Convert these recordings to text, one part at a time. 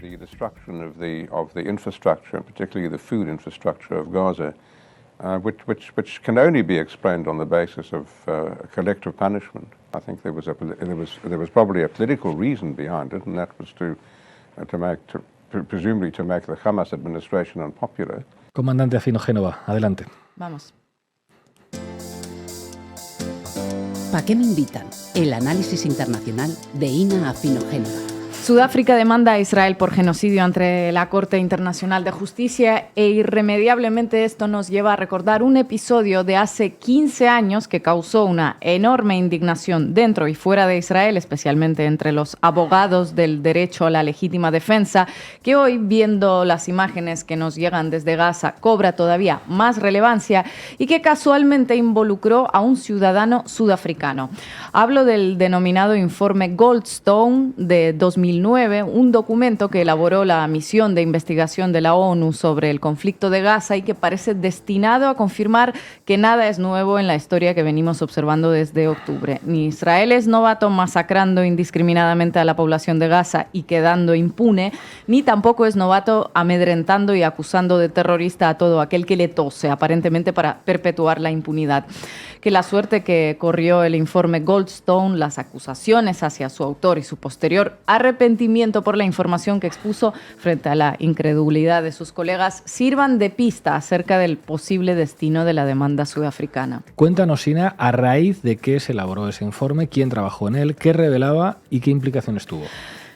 the destruction of the infrastructure, particularly the food infrastructure of Gaza, which can only be explained on the basis of collective punishment. I think there was probably a political reason behind it, and that was presumably to make the Hamas administration unpopular. Comandante Afino Génova, adelante. Vamos. ¿Pa' qué me invitan? El análisis internacional de Ina Afino Génova. Sudáfrica demanda a Israel por genocidio ante la Corte Internacional de Justicia e irremediablemente esto nos lleva a recordar un episodio de hace 15 años que causó una enorme indignación dentro y fuera de Israel, especialmente entre los abogados del derecho a la legítima defensa, que hoy, viendo las imágenes que nos llegan desde Gaza, cobra todavía más relevancia y que casualmente involucró a un ciudadano sudafricano. Hablo del denominado informe Goldstone de 2009, un documento que elaboró la misión de investigación de la ONU sobre el conflicto de Gaza y que parece destinado a confirmar que nada es nuevo en la historia que venimos observando desde octubre. Ni Israel es novato masacrando indiscriminadamente a la población de Gaza y quedando impune, ni tampoco es novato amedrentando y acusando de terrorista a todo aquel que le tose, aparentemente para perpetuar la impunidad. Que la suerte que corrió el informe Goldstone, las acusaciones hacia su autor y su posterior arrepentimiento por la información que expuso frente a la incredulidad de sus colegas sirvan de pista acerca del posible destino de la demanda sudafricana. Cuéntanos, Ina, a raíz de qué se elaboró ese informe, quién trabajó en él, qué revelaba y qué implicaciones tuvo.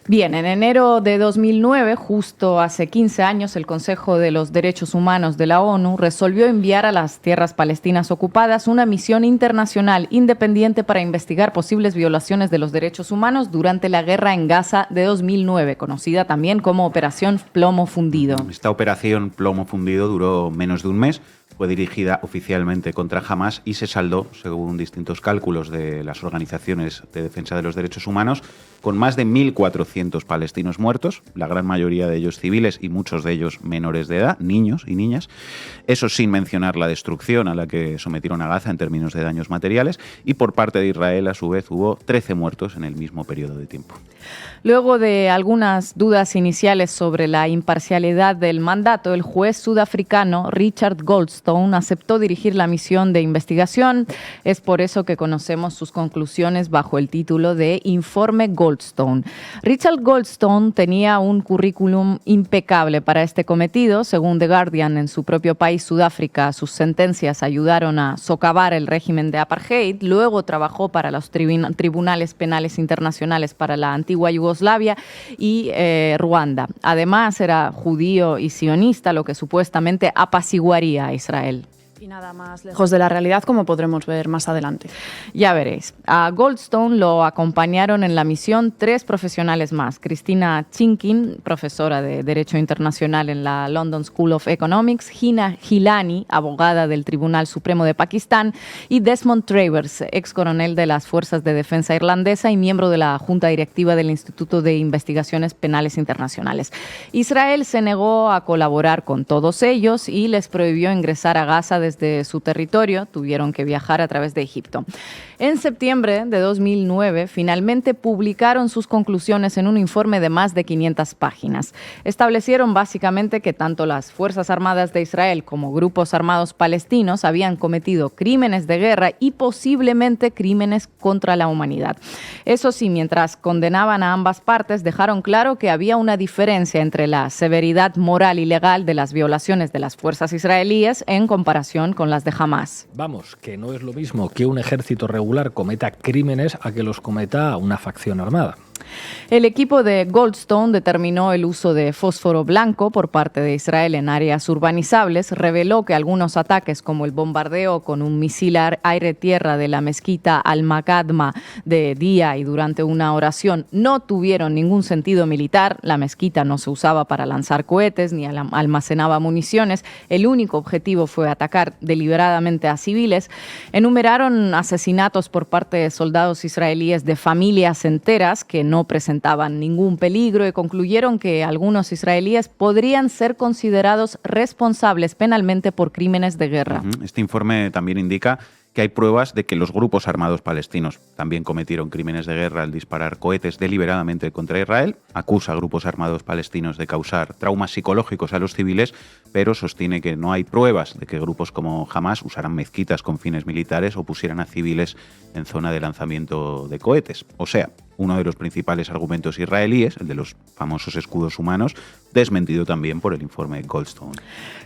Bien, en enero de 2009, justo hace 15 años, el Consejo de los Derechos Humanos de la ONU resolvió enviar a las tierras palestinas ocupadas una misión internacional independiente para investigar posibles violaciones de los derechos humanos durante la guerra en Gaza de 2009, conocida también como Operación Plomo Fundido. Esta operación Plomo Fundido duró menos de un mes. Fue dirigida oficialmente contra Hamas y se saldó, según distintos cálculos de las organizaciones de defensa de los derechos humanos, con más de 1.400 palestinos muertos, la gran mayoría de ellos civiles y muchos de ellos menores de edad, niños y niñas. Eso sin mencionar la destrucción a la que sometieron a Gaza en términos de daños materiales. Y por parte de Israel, a su vez, hubo 13 muertos en el mismo periodo de tiempo. Luego de algunas dudas iniciales sobre la imparcialidad del mandato, el juez sudafricano Richard Goldstone aceptó dirigir la misión de investigación. Es por eso que conocemos sus conclusiones bajo el título de Informe Goldstone. Richard Goldstone tenía un currículum impecable para este cometido. Según The Guardian, en su propio país, Sudáfrica, sus sentencias ayudaron a socavar el régimen de apartheid. Luego trabajó para los tribunales penales internacionales para la antigua Yugoslavia y Ruanda. Además, era judío y sionista, lo que supuestamente apaciguaría a Israel. Y nada más lejos de la realidad, como podremos ver más adelante. Ya veréis. A Goldstone lo acompañaron en la misión 3 profesionales más. Cristina Chinkin, profesora de Derecho Internacional en la London School of Economics, Hina Gilani, abogada del Tribunal Supremo de Pakistán, y Desmond Travers, ex coronel de las Fuerzas de Defensa irlandesa y miembro de la Junta Directiva del Instituto de Investigaciones Penales Internacionales. Israel se negó a colaborar con todos ellos y les prohibió ingresar a Gaza desde su territorio. Tuvieron que viajar a través de Egipto. En septiembre de 2009, finalmente publicaron sus conclusiones en un informe de más de 500 páginas. Establecieron básicamente que tanto las Fuerzas Armadas de Israel como grupos armados palestinos habían cometido crímenes de guerra y posiblemente crímenes contra la humanidad. Eso sí, mientras condenaban a ambas partes, dejaron claro que había una diferencia entre la severidad moral y legal de las violaciones de las fuerzas israelíes en comparación con las de Hamas. Vamos, que no es lo mismo que un ejército regular cometa crímenes a que los cometa una facción armada. El equipo de Goldstone determinó el uso de fósforo blanco por parte de Israel en áreas urbanizables, reveló que algunos ataques como el bombardeo con un misil aire-tierra de la mezquita Al-Makadma de día y durante una oración no tuvieron ningún sentido militar. La mezquita no se usaba para lanzar cohetes ni almacenaba municiones. El único objetivo fue atacar deliberadamente a civiles. Enumeraron asesinatos por parte de soldados israelíes de familias enteras que no presentaban ningún peligro y concluyeron que algunos israelíes podrían ser considerados responsables penalmente por crímenes de guerra. Este informe también indica que hay pruebas de que los grupos armados palestinos también cometieron crímenes de guerra al disparar cohetes deliberadamente contra Israel, acusa a grupos armados palestinos de causar traumas psicológicos a los civiles, pero sostiene que no hay pruebas de que grupos como Hamas usaran mezquitas con fines militares o pusieran a civiles en zona de lanzamiento de cohetes. O sea, uno de los principales argumentos israelíes, el de los famosos escudos humanos, desmentido también por el informe Goldstone.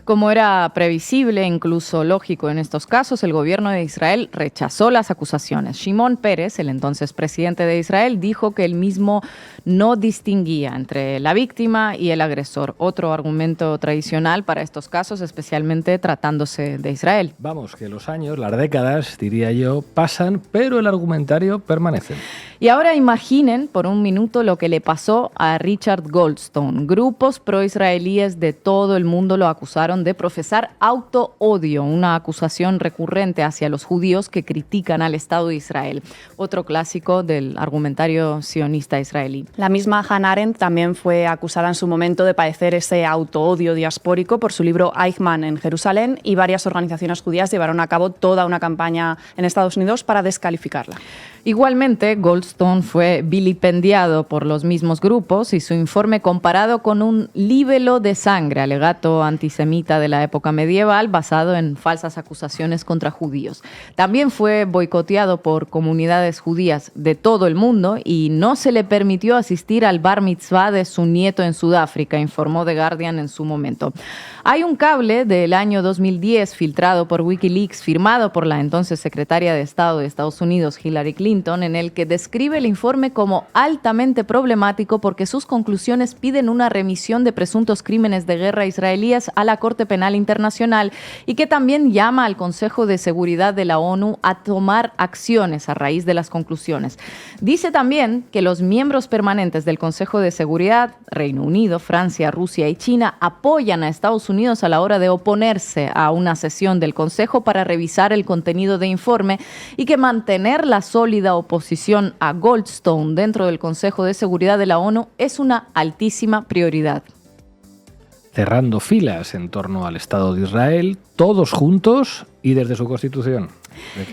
Como era previsible e incluso lógico en estos casos, el gobierno de Israel rechazó las acusaciones. Shimon Peres, el entonces presidente de Israel, dijo que él mismo no distinguía entre la víctima y el agresor. Otro argumento tradicional para estos casos, especialmente tratándose de Israel. Vamos, que los años, las décadas, diría yo, pasan, pero el argumentario permanece. Y ahora imaginen por un minuto lo que le pasó a Richard Goldstone. Grupos pro-israelíes de todo el mundo lo acusaron de profesar auto-odio, una acusación recurrente hacia los judíos que critican al Estado de Israel. Otro clásico del argumentario sionista israelí. La misma Hannah Arendt también fue acusada en su momento de padecer ese auto-odio diaspórico por su libro Eichmann en Jerusalén, y varias organizaciones judías llevaron a cabo toda una campaña en Estados Unidos para descalificarla. Igualmente, Goldstone fue vilipendiado por los mismos grupos y su informe comparado con un libelo de sangre, alegato antisemita de la época medieval basado en falsas acusaciones contra judíos. También fue boicoteado por comunidades judías de todo el mundo y no se le permitió asistir al bar mitzvah de su nieto en Sudáfrica, informó The Guardian en su momento. Hay un cable del año 2010 filtrado por Wikileaks, firmado por la entonces secretaria de Estado de Estados Unidos, Hillary Clinton, en el que describe el informe como altamente problemático porque sus conclusiones piden una remisión de presuntos crímenes de guerra israelíes a la Corte Penal Internacional y que también llama al Consejo de Seguridad de la ONU a tomar acciones a raíz de las conclusiones. Dice también que los miembros permanentes del Consejo de Seguridad, Reino Unido, Francia, Rusia y China, apoyan a Estados Unidos a la hora de oponerse a una sesión del Consejo para revisar el contenido de informe y que mantener la sólida oposición a Goldstone dentro del Consejo de Seguridad de la ONU es una altísima prioridad. Cerrando filas en torno al Estado de Israel, todos juntos y desde su constitución.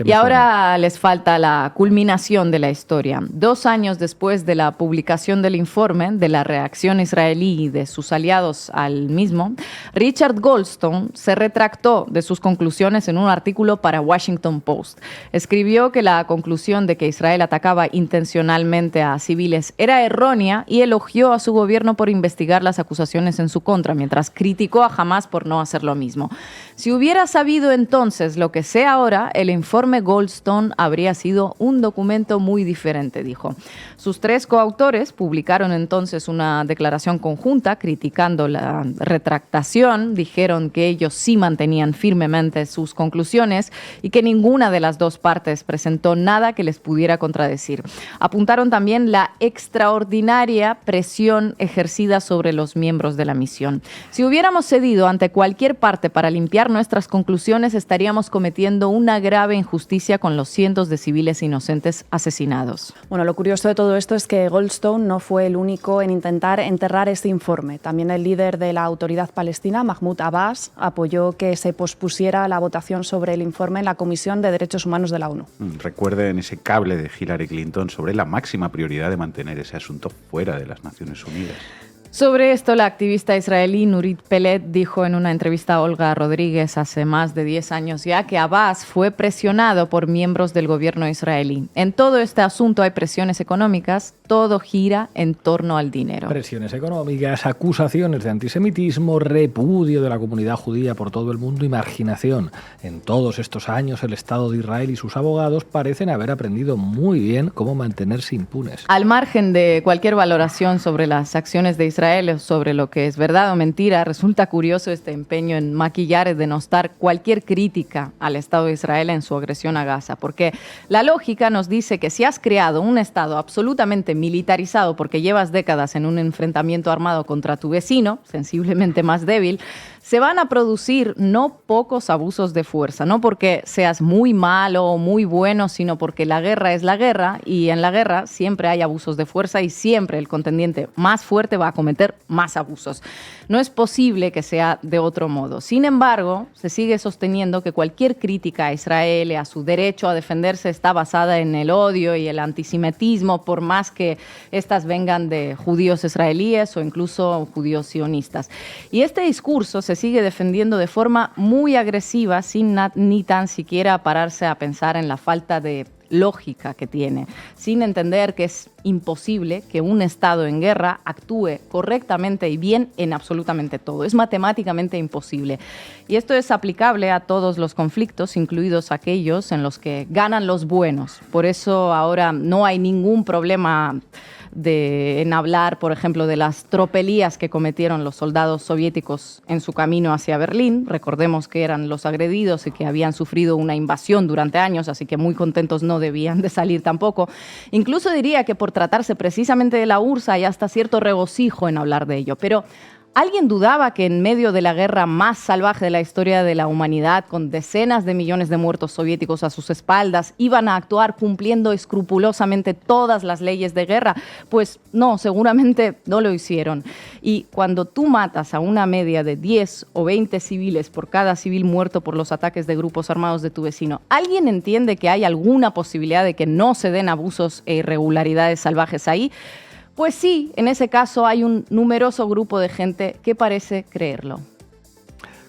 Y ahora les falta la culminación de la historia. 2 años después de la publicación del informe, de la reacción israelí y de sus aliados al mismo, Richard Goldstone se retractó de sus conclusiones en un artículo para Washington Post. Escribió que la conclusión de que Israel atacaba intencionalmente a civiles era errónea y elogió a su gobierno por investigar las acusaciones en su contra, mientras criticó a Hamas por no hacer lo mismo. Si hubiera sabido entonces lo que sé ahora, el informe Goldstone habría sido un documento muy diferente, dijo. Sus 3 coautores publicaron entonces una declaración conjunta criticando la retractación. Dijeron que ellos sí mantenían firmemente sus conclusiones y que ninguna de las 2 partes presentó nada que les pudiera contradecir. Apuntaron también la extraordinaria presión ejercida sobre los miembros de la misión. Si hubiéramos cedido ante cualquier parte para limpiar nuestras conclusiones, estaríamos cometiendo una grave injusticia con los cientos de civiles inocentes asesinados. Bueno, lo curioso de todo esto es que Goldstone no fue el único en intentar enterrar este informe. También el líder de la autoridad palestina, Mahmoud Abbas, apoyó que se pospusiera la votación sobre el informe en la Comisión de Derechos Humanos de la ONU. Recuerden ese cable de Hillary Clinton sobre la máxima prioridad de mantener ese asunto fuera de las Naciones Unidas. Sobre esto, la activista israelí Nurit Peled dijo en una entrevista a Olga Rodríguez hace más de 10 años ya que Abbas fue presionado por miembros del gobierno israelí. En todo este asunto hay presiones económicas, todo gira en torno al dinero. Presiones económicas, acusaciones de antisemitismo, repudio de la comunidad judía por todo el mundo y marginación. En todos estos años, el Estado de Israel y sus abogados parecen haber aprendido muy bien cómo mantenerse impunes. Al margen de cualquier valoración sobre las acciones de Israel, sobre lo que es verdad o mentira, resulta curioso este empeño en maquillar y denostar cualquier crítica al Estado de Israel en su agresión a Gaza, porque la lógica nos dice que si has creado un Estado absolutamente militarizado porque llevas décadas en un enfrentamiento armado contra tu vecino, sensiblemente más débil, se van a producir no pocos abusos de fuerza, no porque seas muy malo o muy bueno, sino porque la guerra es la guerra y en la guerra siempre hay abusos de fuerza y siempre el contendiente más fuerte va a cometer cometer más abusos. No es posible que sea de otro modo. Sin embargo, se sigue sosteniendo que cualquier crítica a Israel y a su derecho a defenderse está basada en el odio y el antisemitismo, por más que estas vengan de judíos israelíes o incluso judíos sionistas. Y este discurso se sigue defendiendo de forma muy agresiva, sin ni tan siquiera pararse a pensar en la falta de lógica que tiene, sin entender que es imposible que un Estado en guerra actúe correctamente y bien en absolutamente todo. Es matemáticamente imposible. Y esto es aplicable a todos los conflictos, incluidos aquellos en los que ganan los buenos. Por eso ahora no hay ningún problema en hablar, por ejemplo, de las tropelías que cometieron los soldados soviéticos en su camino hacia Berlín. Recordemos que eran los agredidos y que habían sufrido una invasión durante años, así que muy contentos no debían de salir tampoco. Incluso diría que por tratarse precisamente de la URSS hay hasta cierto regocijo en hablar de ello. Pero ¿alguien dudaba que en medio de la guerra más salvaje de la historia de la humanidad, con decenas de millones de muertos soviéticos a sus espaldas, iban a actuar cumpliendo escrupulosamente todas las leyes de guerra? Pues no, seguramente no lo hicieron. Y cuando tú matas a una media de 10 o 20 civiles por cada civil muerto por los ataques de grupos armados de tu vecino, ¿alguien entiende que hay alguna posibilidad de que no se den abusos e irregularidades salvajes ahí? Pues sí, en ese caso hay un numeroso grupo de gente que parece creerlo.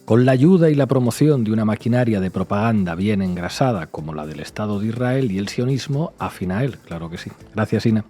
Con la ayuda y la promoción de una maquinaria de propaganda bien engrasada como la del Estado de Israel y el sionismo, afina él, claro que sí. Gracias, Ina.